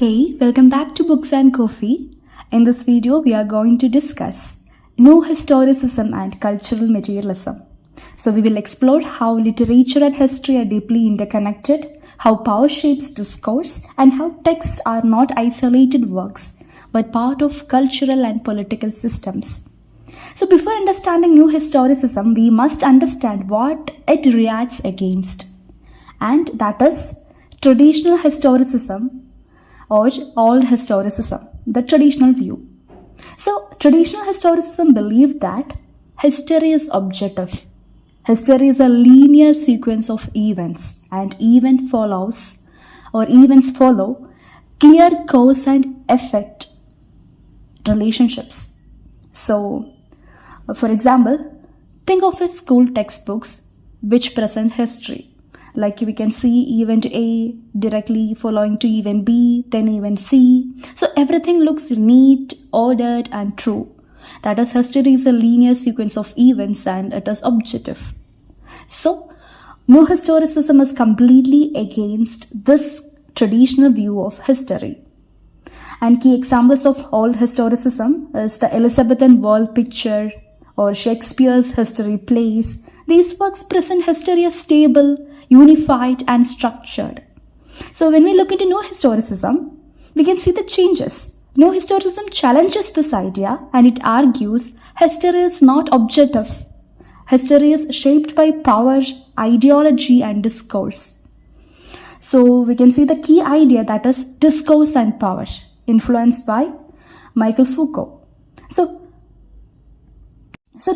Hey, welcome back to Books and Coffee. In this video, we are going to discuss New Historicism and Cultural Materialism. So we will explore how literature and history are deeply interconnected, how power shapes discourse, and how texts are not isolated works, but part of cultural and political systems. So before understanding New Historicism, we must understand what it reacts against. And that is traditional historicism or old historicism, the traditional view. So traditional historicism believed that history is objective. History is a linear sequence of events, and events follow clear cause and effect relationships. So, for example, think of a school textbooks which present history. Like we can see event A directly following to event B, then event C. So everything looks neat, ordered and true. That is, history is a linear sequence of events and it is objective. So, New Historicism is completely against this traditional view of history. And key examples of old historicism is the Elizabethan world picture or Shakespeare's history plays. These works present history as stable, unified and structured. So when we look into New Historicism, we can see the changes. New Historicism challenges this idea and it argues history is not objective. History is shaped by power, ideology and discourse. So we can see the key idea, that is discourse and power, influenced by Michael Foucault. So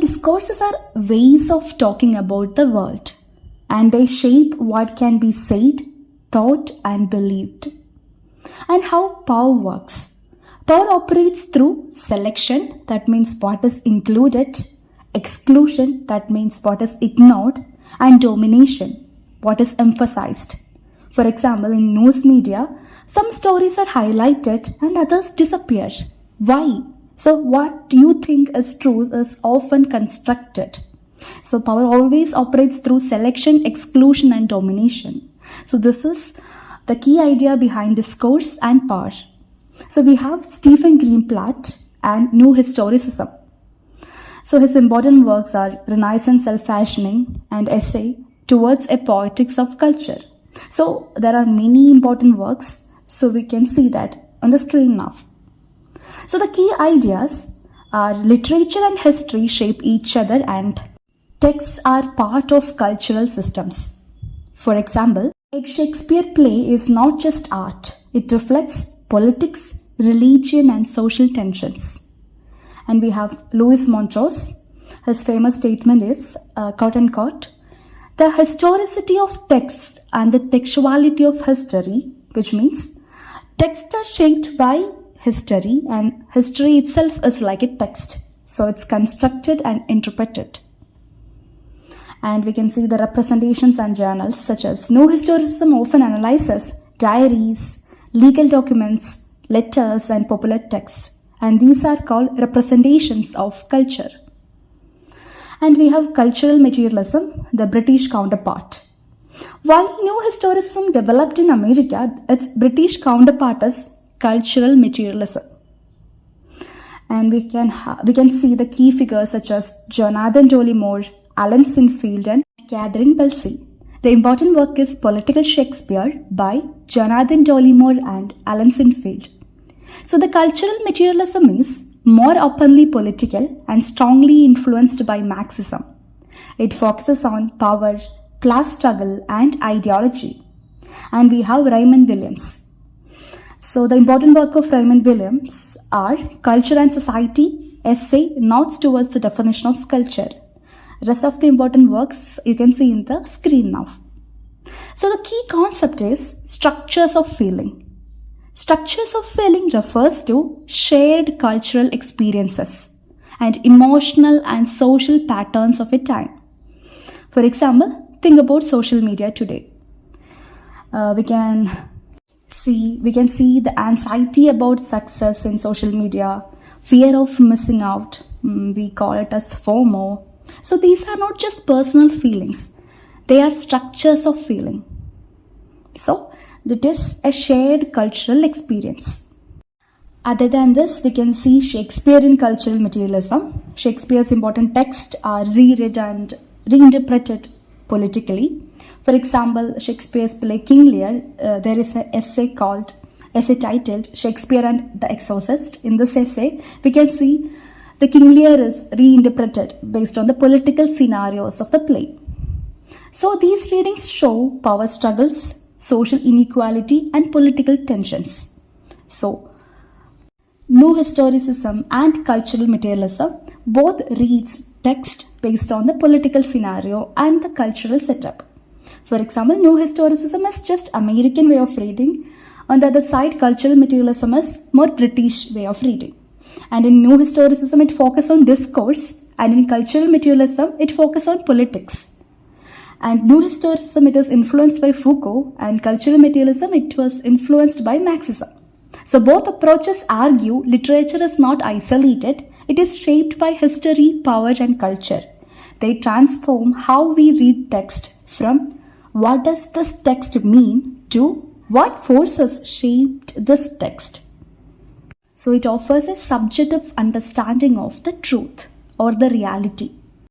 discourses are ways of talking about the world, and they shape what can be said, thought and believed. And how power works. Power operates through selection, that means what is included, exclusion, that means what is ignored, and domination, what is emphasized. For example, in news media, some stories are highlighted and others disappear. Why? So what you think is true is often constructed. So power always operates through selection, exclusion and domination. So this is the key idea behind discourse and power. So we have Stephen Greenblatt and New Historicism. So his important works are Renaissance Self-Fashioning and Essay Towards a Poetics of Culture. So there are many important works. So we can see that on the screen now. So the key ideas are literature and history shape each other and texts are part of cultural systems. For example, a Shakespeare play is not just art. It reflects politics, religion and social tensions. And we have Louis Montrose. His famous statement is, quote unquote, the historicity of text and the textuality of history, which means texts are shaped by history and history itself is like a text. So it's constructed and interpreted. And we can see the representations and journals such as New Historicism often analyzes diaries, legal documents, letters and popular texts. And these are called representations of culture. And we have cultural materialism, the British counterpart. While New Historicism developed in America, its British counterpart is cultural materialism. And we can see the key figures such as Jonathan Dollimore, Alan Sinfield and Catherine Belsey. The important work is Political Shakespeare by Jonathan Dollimore and Alan Sinfield. So the cultural materialism is more openly political and strongly influenced by Marxism. It focuses on power, class struggle and ideology. And we have Raymond Williams. So the important work of Raymond Williams are Culture and Society, Essay, Notes Towards the Definition of Culture. Rest of the important works you can see in the screen now. So the key concept is structures of feeling. Structures of feeling refers to shared cultural experiences and emotional and social patterns of a time. For example, think about social media today. We can see the anxiety about success in social media, fear of missing out. We call it as FOMO. So these are not just personal feelings. They are structures of feeling. So That is a shared cultural experience. Other than this, we can see Shakespeare in cultural materialism. Shakespeare's important texts are reread and reinterpreted politically. For example, Shakespeare's play King Lear, there is an essay titled Shakespeare and the Exorcist. In this essay, we can see the King Lear is reinterpreted based on the political scenarios of the play. So these readings show power struggles, social inequality, and political tensions. So, New Historicism and Cultural Materialism both reads text based on the political scenario and the cultural setup. For example, New Historicism is just American way of reading. On the other side, Cultural Materialism is more British way of reading. And in New Historicism, it focuses on discourse, and in Cultural Materialism, it focuses on politics. And New Historicism, it is influenced by Foucault, and Cultural Materialism, it was influenced by Marxism. So both approaches argue literature is not isolated, it is shaped by history, power, and culture. They transform how we read text from what does this text mean to what forces shaped this text. So it offers a subjective understanding of the truth or the reality.